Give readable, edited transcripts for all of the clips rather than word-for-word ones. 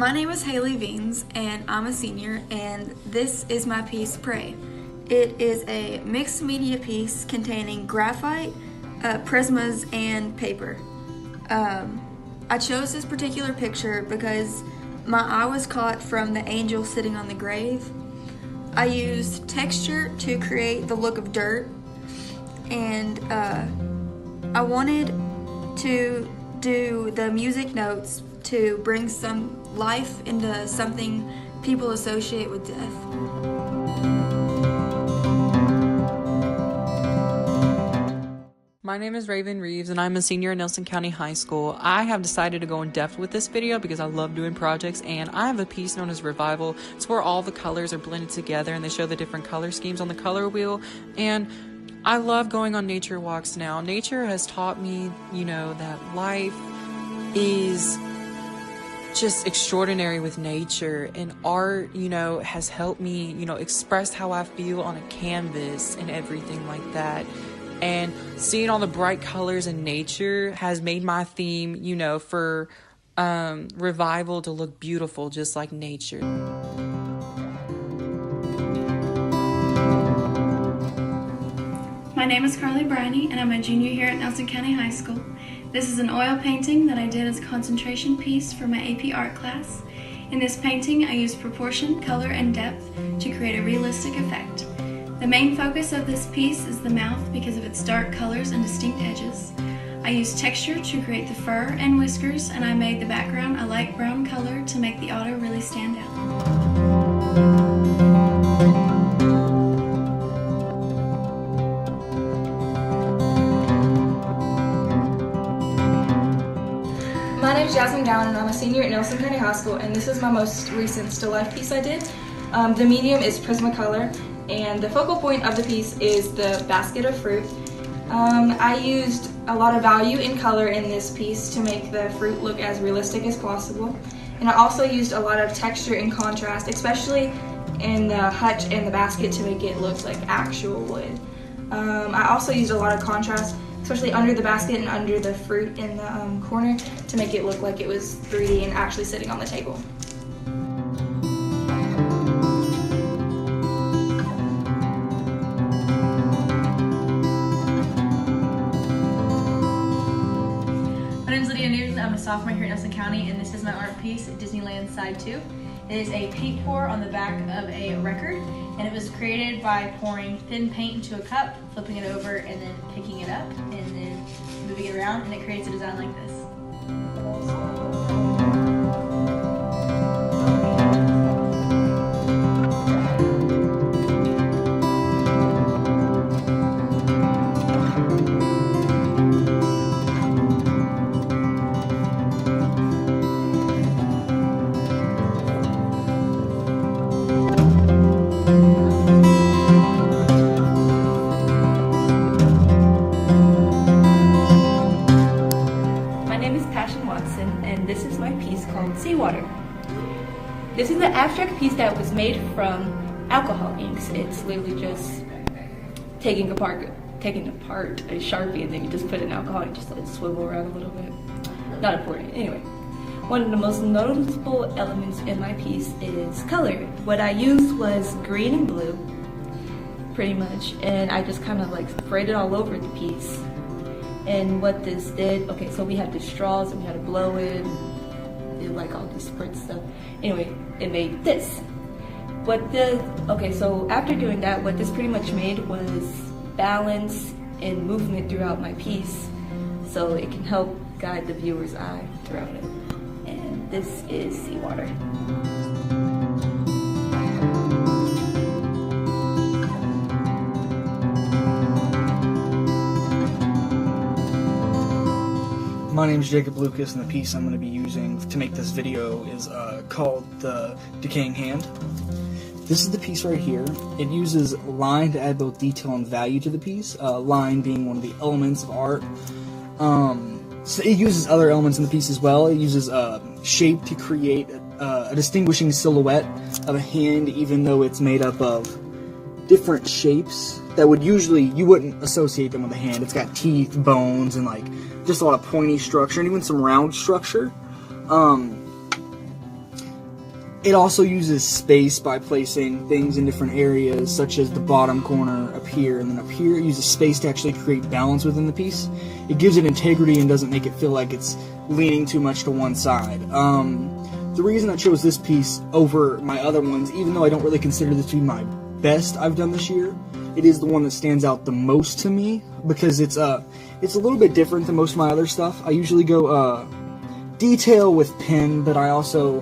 My name is Haley Veens, and I'm a senior, and this is my piece, Pray. It is a mixed media piece containing graphite, prismas, and paper. I chose this particular picture because my eye was caught from the angel sitting on the grave. I used texture to create the look of dirt, and I wanted to do the music notes to bring some life into something people associate with death. My name is Raven Reeves and I'm a senior at Nelson County High School. I have decided to go in depth with this video because I love doing projects, and I have a piece known as Revival. It's where all the colors are blended together and they show the different color schemes on the color wheel, and I love going on nature walks now. Nature has taught me, that life is just extraordinary with nature, and art, has helped me, express how I feel on a canvas and everything like that. And seeing all the bright colors in nature has made my theme, for revival to look beautiful just like nature. My name is Carly Briney, and I'm a junior here at Nelson County High School. This is an oil painting that I did as a concentration piece for my AP art class. In this painting, I used proportion, color, and depth to create a realistic effect. The main focus of this piece is the mouth because of its dark colors and distinct edges. I used texture to create the fur and whiskers, and I made the background a light brown color to make the otter really stand out. My name is Jasmine Gowan, and I'm a senior at Nelson County High School, and this is my most recent still life piece I did. The medium is Prismacolor, and the focal point of the piece is the basket of fruit. I used a lot of value in color in this piece to make the fruit look as realistic as possible, and I also used a lot of texture and contrast, especially in the hutch and the basket, to make it look like actual wood. I also used a lot of contrast, especially under the basket and under the fruit in the corner, to make it look like it was 3D and actually sitting on the table. My name is Lydia Newton. I'm a sophomore here at Nelson County, and this is my art piece, Disneyland Side 2. It is a paint pour on the back of a record, and it was created by pouring thin paint into a cup, flipping it over, and then picking it up, and then moving it around, and it creates a design like this. And this is my piece called Seawater. This is an abstract piece that was made from alcohol inks. It's literally just taking apart a Sharpie, and then you just put in alcohol and just let it swivel around a little bit. Not important. Anyway, one of the most noticeable elements in my piece is color. What I used was green and blue, pretty much, and I just kind of like sprayed it all over the piece. And what this did, okay, so we had the straws and we had to blow it, did like all these spritz stuff. Anyway, it made this. So after doing that, what this pretty much made was balance and movement throughout my piece, so it can help guide the viewer's eye throughout it. And this is Seawater. My name is Jacob Lucas, and the piece I'm going to be using to make this video is called The Decaying Hand. This is the piece right here. It uses line to add both detail and value to the piece, line being one of the elements of art. So it uses other elements in the piece as well. It uses shape to create a distinguishing silhouette of a hand, even though it's made up of different shapes that would usually, you wouldn't associate them with a hand. It's got teeth, bones, and like just a lot of pointy structure, and even some round structure. It also uses space by placing things in different areas, such as the bottom corner up here, and then up here it uses space to actually create balance within the piece. It gives it integrity and doesn't make it feel like it's leaning too much to one side. The reason I chose this piece over my other ones, even though I don't really consider this to be my best I've done this year, it is the one that stands out the most to me because it's a little bit different than most of my other stuff. I usually go detail with pen, but I also,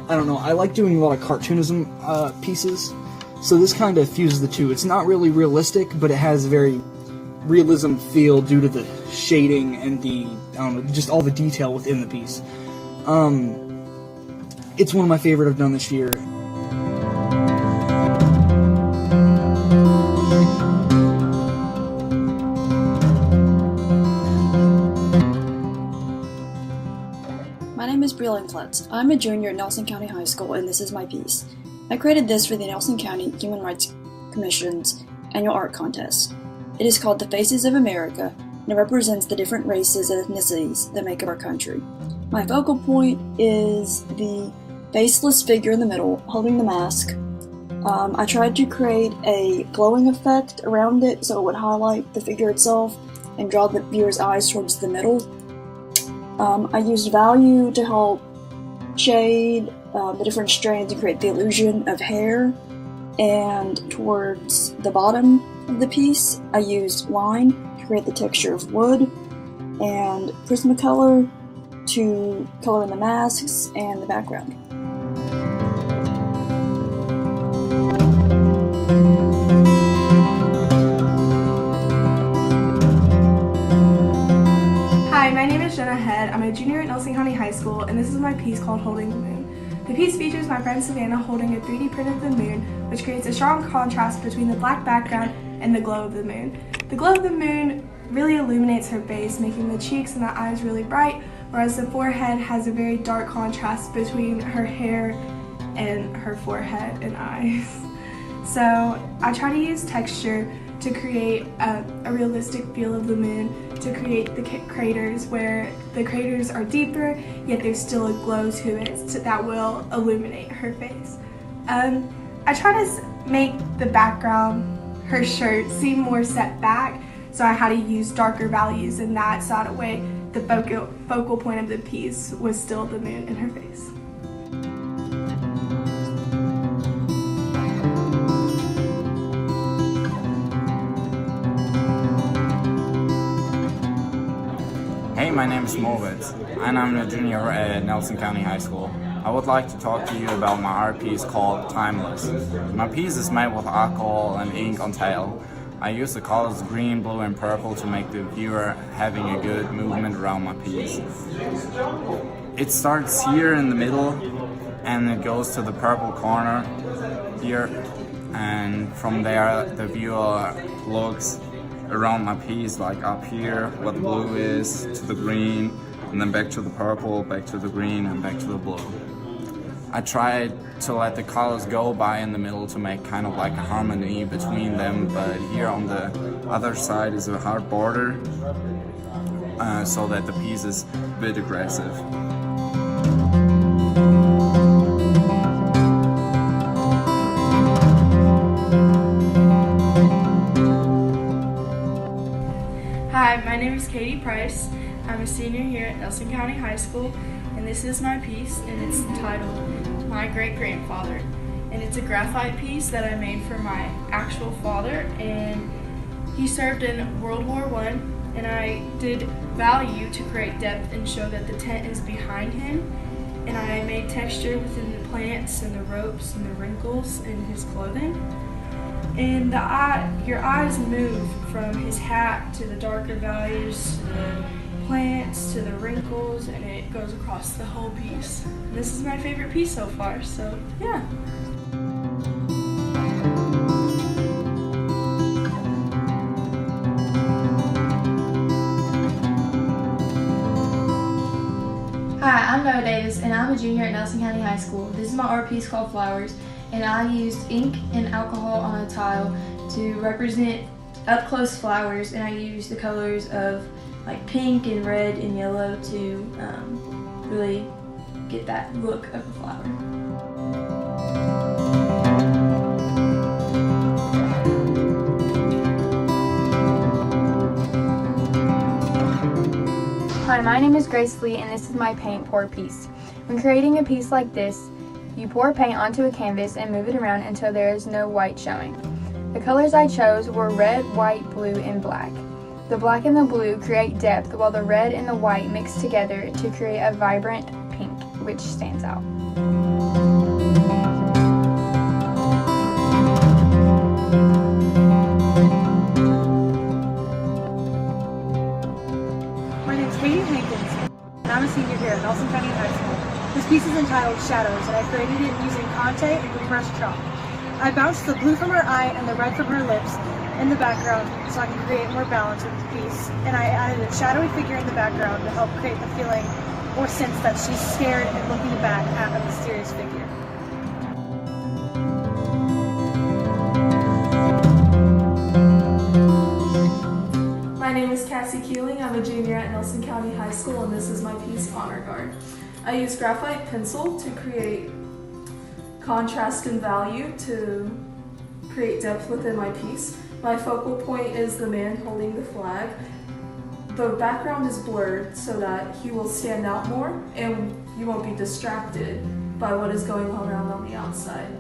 I don't know, I like doing a lot of cartoonism pieces, so this kind of fuses the two. It's not really realistic, but it has a very realism feel due to the shading and the, I don't know, just all the detail within the piece. It's one of my favorite I've done this year. My name is Breland Klutz. I'm a junior at Nelson County High School, and this is my piece. I created this for the Nelson County Human Rights Commission's annual art contest. It is called The Faces of America, and it represents the different races and ethnicities that make up our country. My focal point is the faceless figure in the middle holding the mask. I tried to create a glowing effect around it so it would highlight the figure itself and draw the viewer's eyes towards the middle. I used value to help shade the different strands and create the illusion of hair. And towards the bottom of the piece, I used line to create the texture of wood and Prismacolor to color in the masks and the background. Hi, my name is Jenna Head. I'm a junior at Nelson County High School, and this is my piece called Holding the Moon. The piece features my friend Savannah holding a 3D print of the moon, which creates a strong contrast between the black background and the glow of the moon. The glow of the moon really illuminates her face, making the cheeks and the eyes really bright, whereas the forehead has a very dark contrast between her hair and her forehead and eyes. So I try to use texture to create a realistic feel of the moon, to create the craters where the craters are deeper, yet there's still a glow to it that will illuminate her face. I try to make the background, her shirt, seem more set back, so I had to use darker values in that, so that way the focal point of the piece was still the moon in her face. Hey, my name is Moritz, and I'm a junior at Nelson County High School. I would like to talk to you about my art piece called Timeless. My piece is made with alcohol and ink on tail. I use the colors green, blue, and purple to make the viewer having a good movement around my piece. It starts here in the middle, and it goes to the purple corner here, and from there the viewer looks around my piece, like up here, what the blue is, to the green, and then back to the purple, back to the green, and back to the blue. I tried to let the colors go by in the middle to make kind of like a harmony between them, but here on the other side is a hard border, so that the piece is a bit aggressive. Hi, my name is Katie Price. I'm a senior here at Nelson County High School, and this is my piece, and it's titled My Great-Grandfather. And it's a graphite piece that I made for my actual father, and he served in World War I, and I did value to create depth and show that the tent is behind him, and I made texture within the plants and the ropes and the wrinkles in his clothing. And your eyes move from his hat to the darker values, to the plants, to the wrinkles, and it goes across the whole piece. And this is my favorite piece so far, so yeah. Hi, I'm Noah Davis, and I'm a junior at Nelson County High School. This is my art piece called Flowers, and I used ink and alcohol on a tile to represent up-close flowers, and I used the colors of like pink and red and yellow to really get that look of a flower. Hi, my name is Grace Lee and this is my paint pour piece. When creating a piece like this, you pour paint onto a canvas and move it around until there is no white showing. The colors I chose were red, white, blue, and black. The black and the blue create depth while the red and the white mix together to create a vibrant pink, which stands out. I'm a senior here at Nelson County High School. This piece is entitled Shadows, and I created it using Conte and compressed chalk. I bounced the blue from her eye and the red from her lips in the background so I can create more balance with the piece. And I added a shadowy figure in the background to help create the feeling or sense that she's scared and looking back at a mysterious figure. My name is Cassie Keeling. I'm a junior at Nelson County High School, and this is my piece, Honor Guard. I use graphite pencil to create contrast and value to create depth within my piece. My focal point is the man holding the flag. The background is blurred so that he will stand out more and you won't be distracted by what is going on around on the outside.